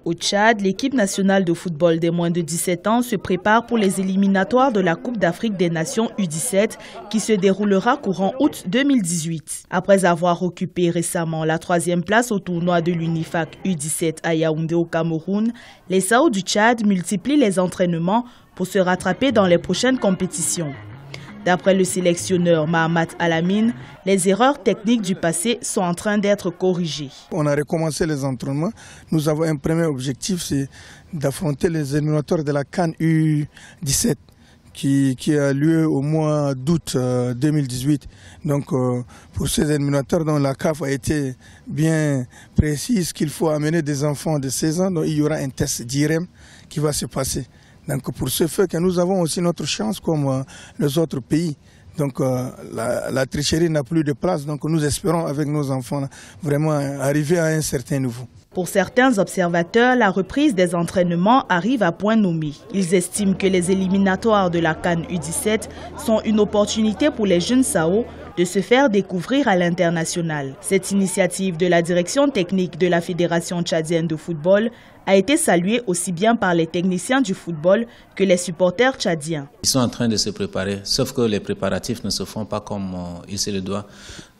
Au Tchad, l'équipe nationale de football des moins de 17 ans se prépare pour les éliminatoires de la Coupe d'Afrique des Nations U17 qui se déroulera courant août 2018. Après avoir occupé récemment la 3e place au tournoi de l'UNIFAC U17 à Yaoundé au Cameroun, les Sao du Tchad multiplient les entraînements pour se rattraper dans les prochaines compétitions. D'après le sélectionneur Mahamat Alamine, les erreurs techniques du passé sont en train d'être corrigées. On a recommencé les entraînements. Nous avons un premier objectif, c'est d'affronter les éliminatoires de la CAN U17 qui a lieu au mois d'août 2018. Donc pour ces éliminatoires, dont la CAF a été bien précise qu'il faut amener des enfants de 16 ans. Donc il y aura un test d'IRM qui va se passer. Donc pour ce fait que nous avons aussi notre chance comme les autres pays. Donc la tricherie n'a plus de place. Donc nous espérons avec nos enfants vraiment arriver à un certain niveau. Pour certains observateurs, la reprise des entraînements arrive à point nommé. Ils estiment que les éliminatoires de la CAN U17 sont une opportunité pour les jeunes Sao de se faire découvrir à l'international. Cette initiative de la direction technique de la Fédération tchadienne de football a été saluée aussi bien par les techniciens du football que les supporters tchadiens. Ils sont en train de se préparer, sauf que les préparatifs ne se font pas comme il se le doit.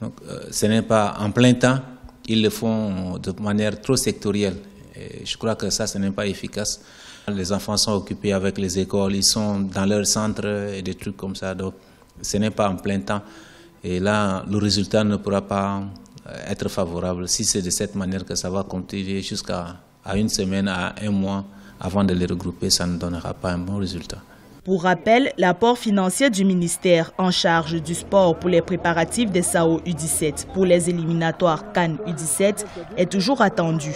Donc, ce n'est pas en plein temps, ils le font de manière trop sectorielle. Et je crois que ça, ce n'est pas efficace. Les enfants sont occupés avec les écoles, ils sont dans leur centre et des trucs comme ça. Donc, ce n'est pas en plein temps. Et là, le résultat ne pourra pas être favorable si c'est de cette manière que ça va continuer jusqu'à une semaine, à un mois. Avant de les regrouper, ça ne donnera pas un bon résultat. Pour rappel, l'apport financier du ministère en charge du sport pour les préparatifs des Sao U17 pour les éliminatoires CAN U17 est toujours attendu.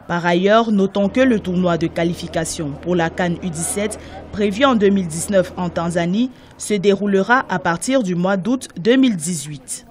Par ailleurs, notons que le tournoi de qualification pour la CAN U17, prévu en 2019 en Tanzanie, se déroulera à partir du mois d'août 2018.